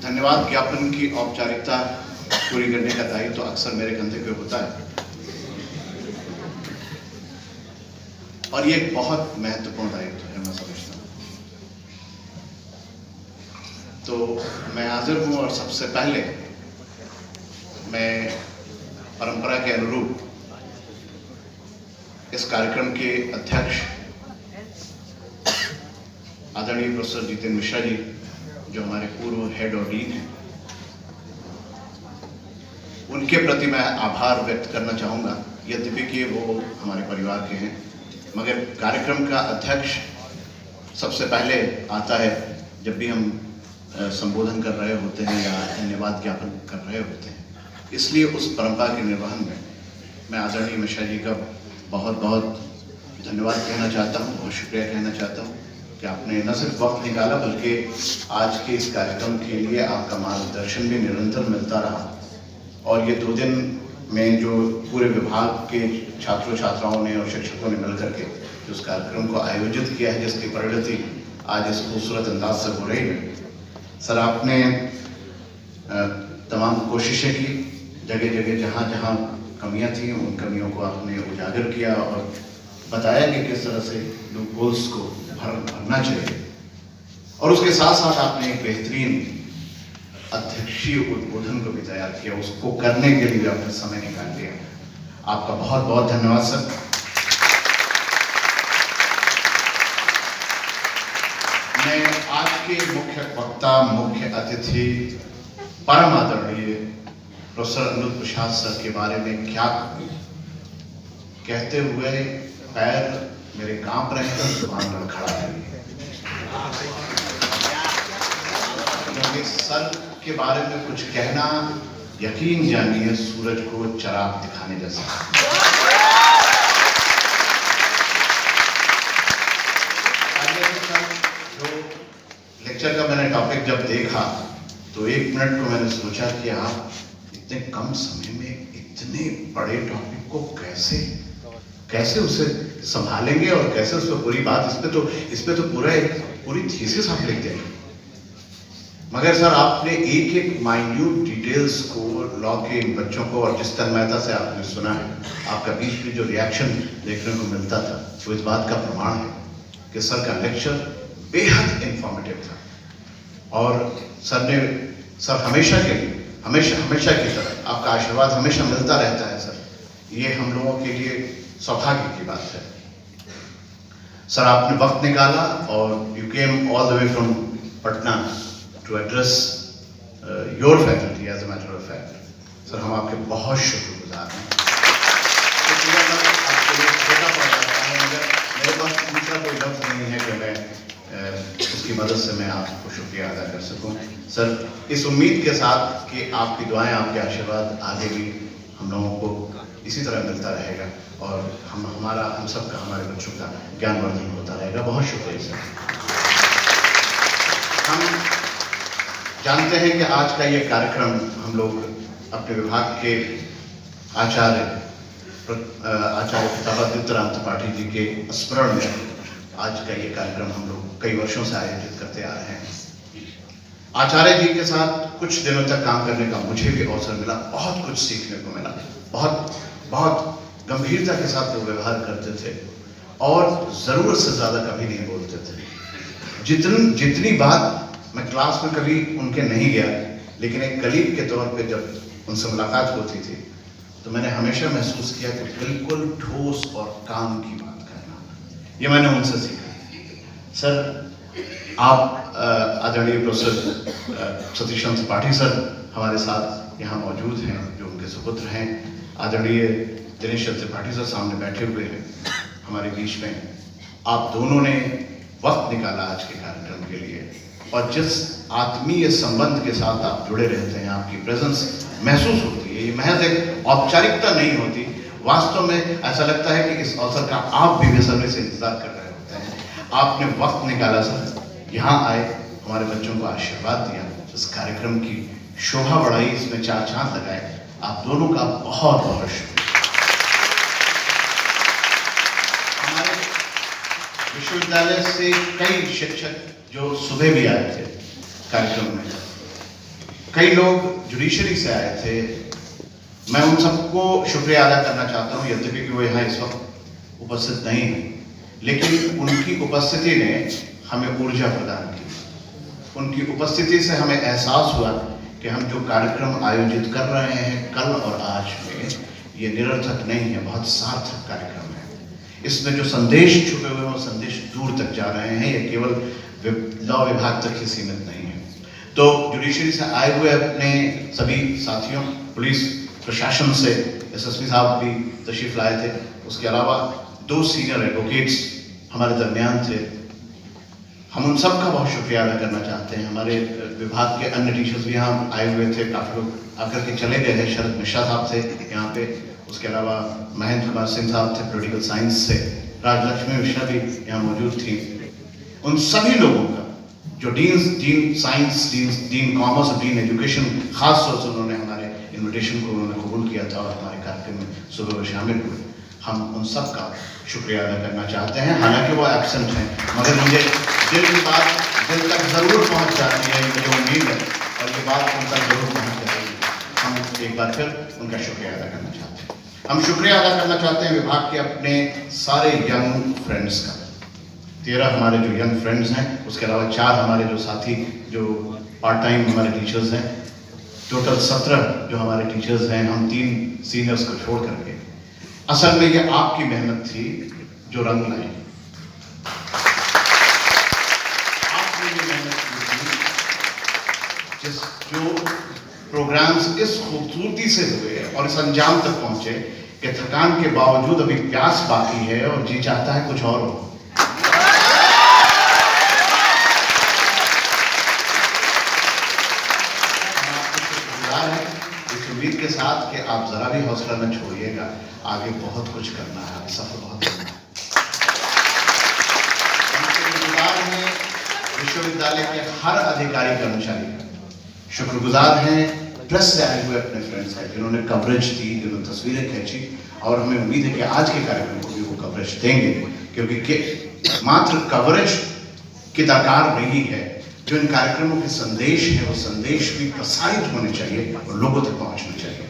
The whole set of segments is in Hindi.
धन्यवाद ज्ञापन की औपचारिकता पूरी करने का दायित्व तो अक्सर मेरे कंधे पे होता है और ये एक बहुत महत्वपूर्ण दायित्व है, मैं समझता हूँ। तो मैं हाजिर हूँ और सबसे पहले मैं परंपरा के अनुरूप इस कार्यक्रम के अध्यक्ष आदरणीय प्रोफेसर जितेंद्र मिश्रा जी, जो हमारे पूर्व हेड और डीन हैं, उनके प्रति मैं आभार व्यक्त करना चाहूँगा। यद्यपि कि वो हमारे परिवार के हैं, मगर कार्यक्रम का अध्यक्ष सबसे पहले आता है जब भी हम संबोधन कर रहे होते हैं या धन्यवाद ज्ञापन कर रहे होते हैं। इसलिए उस परंपरा के निर्वहन में मैं आदरणीय मिश्रा जी का बहुत बहुत धन्यवाद कहना चाहता हूँ, बहुत शुक्रिया कहना चाहता हूँ कि आपने न सिर्फ वक्त निकाला बल्कि आज के इस कार्यक्रम के लिए आपका मार्गदर्शन भी निरंतर मिलता रहा। और ये 2 दिन में जो पूरे विभाग के छात्रों छात्राओं ने और शिक्षकों ने मिलकर के जो उस कार्यक्रम को आयोजित किया है, जिसकी परिणति आज इस खूबसूरत अंदाज से हो रही है। सर, आपने तमाम कोशिशें की, जगह जगह जहाँ जहाँ कमियाँ थी उन कमियों को आपने उजागर किया और बताया कि किस तरह से लूप होल्स को भरना चाहिए। और उसके साथ साथ आपने एक बेहतरीन अध्यक्षीय उद्बोधन को भी तैयार किया, उसको करने के लिए आपने समय निकाल लिया। आपका बहुत बहुत धन्यवाद सर। मैं आज के मुख्य वक्ता, मुख्य अतिथि, परम आदरणीय प्रोफेसर अनुरुद्ध प्रसाद सर के बारे में क्या कहते हुए पैर मेरे कांप रहे हैं, जुबान लड़खड़ा रही है। क्योंकि सर के बारे में कुछ कहना, यकीन जानिए, सूरज को चराग दिखाने जैसा। जो लेक्चर का मैंने टॉपिक जब देखा तो 1 मिनट को मैंने सोचा कि आप इतने कम समय में इतने बड़े टॉपिक को कैसे उसे संभालेंगे और कैसे उस पर पूरी बात, इस पे तो पूरी थीसिस आप लिख देंगे। मगर सर, आपने एक एक माइन्यूट डिटेल्स को, लॉ के इन बच्चों को, और जिस तन्मयता से आपने सुना है, आपका बीच में जो रिएक्शन देखने को मिलता था वो इस बात का प्रमाण है कि सर का लेक्चर बेहद इंफॉर्मेटिव था। और सर हमेशा की तरह आपका आशीर्वाद हमेशा मिलता रहता है सर। ये हम लोगों के लिए सौभाग्य की बात है। सर, आपने वक्त निकाला और you came all the way from Patna to address your faculty as a matter of fact. Sir, हम आपके बहुत शुक्रगुजार हैं। आपके लिए छोटा पड़ जाता है, मगर मेरे पास दूसरा कोई लफ्ज़ नहीं है कि मैं उसकी मदद से मैं आपको शुक्रिया अदा कर सकूं। सर, इस उम्मीद के साथ कि आपकी दुआएं, आपके आशीर्वाद आगे भी हम लोगों को इसी तरह मिलता रहेगा और हम सबका, हमारे बच्चों का ज्ञानवर्धन होता रहेगा। बहुत शुक्रिया सर। हम जानते हैं कि आज का ये कार्यक्रम हम लोग अपने विभाग के आचार्य प्रतापादित्य त्रिपाठी जी के स्मरण में आज का ये कार्यक्रम हम लोग कई वर्षों से आयोजित करते आ रहे हैं। आचार्य जी के साथ कुछ दिनों तक काम करने का मुझे भी अवसर मिला, बहुत कुछ सीखने को मिला। बहुत गंभीरता के साथ वो व्यवहार करते थे और ज़रूरत से ज़्यादा कभी नहीं बोलते थे। जितनी बात मैं क्लास में कभी उनके नहीं गया, लेकिन एक कलीग के तौर पे जब उनसे मुलाकात होती थी तो मैंने हमेशा महसूस किया कि बिल्कुल ठोस और काम की बात करना, ये मैंने उनसे सीखा। सर, आप आदरणीय प्रोफेसर सतीश चंद्र त्रिपाठी सर हमारे साथ यहाँ मौजूद हैं, जो उनके सुपुत्र हैं। आदरणीय दिनेश चंद्र त्रिपाठी सर सामने बैठे हुए हैं हमारे बीच में। आप दोनों ने वक्त निकाला आज के कार्यक्रम के लिए और जिस आत्मीय संबंध के साथ आप जुड़े रहते हैं, आपकी प्रेजेंस महसूस होती है। ये महज एक औपचारिकता नहीं होती, वास्तव में ऐसा लगता है कि इस अवसर का आप भी बेसब्री से इंतजार कर रहे होते हैं। आपने वक्त निकाला सर, यहाँ आए, हमारे बच्चों को आशीर्वाद दिया, इस कार्यक्रम की शोभा बढ़ाई, इसमें 4 चांद लगाए। आप दोनों का बहुत बहुत शुक्रिया। हमारे विश्वविद्यालय से कई शिक्षक जो सुबह भी आए थे कार्यक्रम में, कई लोग जुडिशरी से आए थे। मैं उन सबको शुक्रिया अदा करना चाहता हूँ, यद्यपि कि वो यहाँ इस वक्त उपस्थित नहीं है, लेकिन उनकी उपस्थिति ने हमें ऊर्जा प्रदान की। उनकी उपस्थिति से हमें एहसास हुआ कि हम जो कार्यक्रम आयोजित कर रहे हैं कल और आज में, ये निरर्थक नहीं है, बहुत सार्थक कार्यक्रम है। इसमें जो संदेश छुपे हुए हैं वो संदेश दूर तक जा रहे हैं, ये केवल लॉ विभाग तक ही सीमित नहीं है। तो जुडिशरी से आए हुए अपने सभी साथियों, पुलिस प्रशासन से एसएसपी साहब भी तशरीफ लाए थे, उसके अलावा 2 सीनियर एडवोकेट्स हमारे दरमियान थे। हम उन सब का बहुत शुक्रिया अदा करना चाहते हैं। हमारे विभाग के अन्य टीचर्स भी यहाँ आए हुए थे, काफ़ी लोग आकर के चले गए हैं। शरद मिश्रा साहब थे यहाँ पे, उसके अलावा महेंद्र कुमार सिंह साहब थे पॉलिटिकल साइंस से, राजलक्ष्मी मिश्रा भी यहाँ मौजूद थी। उन सभी लोगों का जो डीन साइंस, डीन कॉमर्स और डीन एजुकेशन, खास तौर से उन्होंने हमारे इन्विटेशन को उन्होंने कबूल किया था और हमारे कार्यक्रम में सुबह में शामिल हुए, हम उन सब का शुक्रिया अदा करना चाहते हैं। हालांकि वो एब्सेंट हैं, मगर मुझे दिल की बात दिल तक ज़रूर पहुंच जाती है, मुझे उम्मीद है और ये बात उन तक जरूर पहुंच जाएगी। हम एक बार फिर उनका शुक्रिया अदा करना चाहते हैं। हम शुक्रिया अदा करना चाहते हैं विभाग के अपने सारे यंग फ्रेंड्स का। 13 हमारे जो यंग फ्रेंड्स हैं, उसके अलावा 4 हमारे जो साथी जो पार्ट टाइम हमारे टीचर्स हैं, टोटल 17 जो हमारे टीचर्स हैं, हम 3 सीनियर्स को छोड़ करके। असल में ये आपकी मेहनत थी जो रंग लाई। आपने ये मेहनत की थी, जो प्रोग्राम्स इस खूबसूरती से हुए और इस अंजाम तक पहुंचे कि थकान के बावजूद अभी प्यास बाकी है और जी चाहता है कुछ और हो। उम्मीद के साथ कि आप जरा भी हौसला न छोड़िएगा, आगे बहुत कुछ करना है, सफर बहुत करना है। विश्वविद्यालय के हर अधिकारी कर्मचारी का शुक्रगुजार हैं, प्रेस से आए हुए अपने फ्रेंड्स का जिन्होंने कवरेज दी, जिन्होंने तस्वीरें खींची, और हमें उम्मीद है कि आज के कार्यक्रम को भी वो कवरेज देंगे, क्योंकि मात्र कवरेज की दरकार नहीं है, जो इन कार्यक्रमों के संदेश है वो संदेश भी प्रसारित होने चाहिए और लोगों तक पहुंचना चाहिए।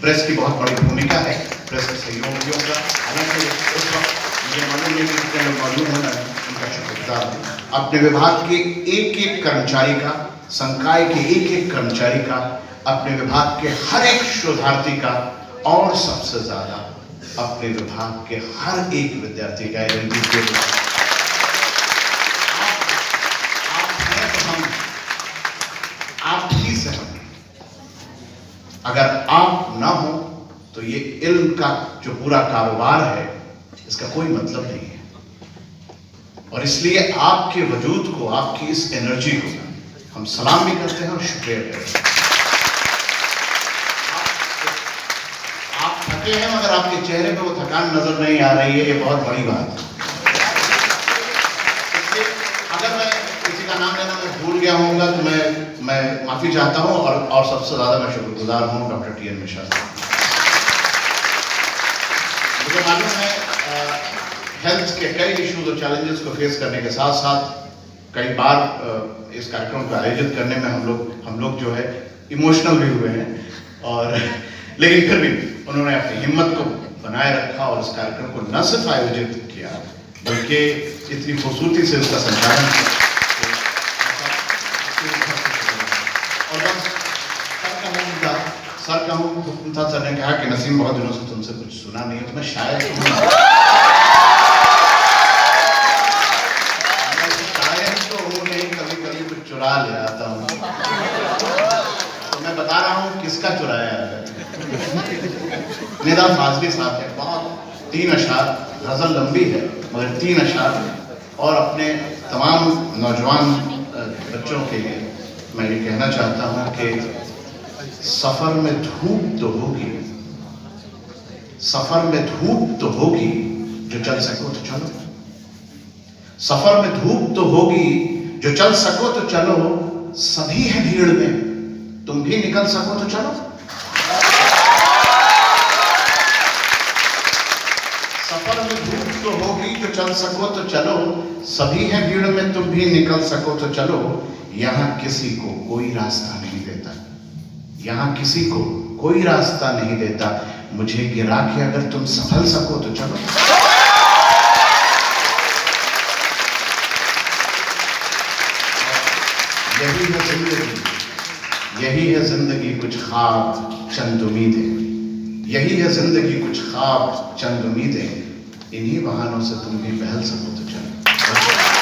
प्रेस की बहुत बड़ी भूमिका है, प्रेस के सहयोगियों का। हालांकि उस वक्त मुझे मालूम नहीं कितने लोग मौजूद होना है, उनका शुक्रगुजार हूं। अपने विभाग के एक कर्मचारी का, संकाय के एक कर्मचारी का, अपने विभाग के हर एक शोधार्थी का, और सबसे ज्यादा अपने विभाग के हर एक विद्यार्थी का। आप ही से हम, अगर आप ना हो तो ये इल्म का जो पूरा कारोबार है इसका कोई मतलब नहीं है। और इसलिए आपके वजूद को, आपकी इस एनर्जी को हम सलाम भी करते हैं और शुक्रिया करते हैं। आप थके हैं मगर आपके चेहरे पे वो थकान नजर नहीं आ रही है, ये बहुत बड़ी बात है। अगर मैं किसी का नाम लेना मैं भूल गया होऊंगा तो मैं माफी चाहता हूं, और सबसे ज्यादा मैं शुक्रगुजार हूं डॉक्टर टी एन मिश्रा साहब। मुझे मालूम है हेल्थ के कई इश्यूज और चैलेंजेस को फेस करने के साथ साथ कई बार इस कार्यक्रम को आयोजित करने में हम लोग जो है इमोशनल भी हुए हैं, और लेकिन फिर भी उन्होंने अपनी हिम्मत को बनाए रखा और इस कार्यक्रम को न सिर्फ आयोजित किया बल्कि इतनी खूबसूरती से उसका संचालन किया। और बस सर का हुक्म था, सर ने कहा कि नसीम बहुत दिनों से तुमसे कुछ सुना नहीं है, तो मैं शायद तो हूँ नहीं, कभी कभी कुछ चुरा ले आता हूँ। तो मैं बता रहा हूँ किसका चुराया है। निदा फाजली साहब है, बहुत 3 अशार, गजल लंबी है मगर 3 अशार, और अपने तमाम नौजवान बच्चों के लिए मैं ये कहना चाहता हूँ कि सफर में धूप तो होगी, सफर में धूप तो होगी, जो चल सको तो चलो। सफर में धूप तो होगी, जो चल सको तो चलो। सभी है भीड़ में, तुम भी निकल सको तो चलो। सफर में धूप तो होगी, जो चल सको तो चलो। सभी है भीड़ में, तुम भी निकल सको तो चलो। यहां किसी को कोई रास्ता नहीं देता, यहाँ किसी को कोई रास्ता नहीं देता, मुझे गिरा के अगर तुम सफल सको तो चलो। यही है जिंदगी, यही है जिंदगी, कुछ ख्वाब चंद उम्मीदें। यही है जिंदगी, कुछ ख्वाब चंद उम्मीदें। इन्हीं बहानों से तुम भी बहल सको तो चलो।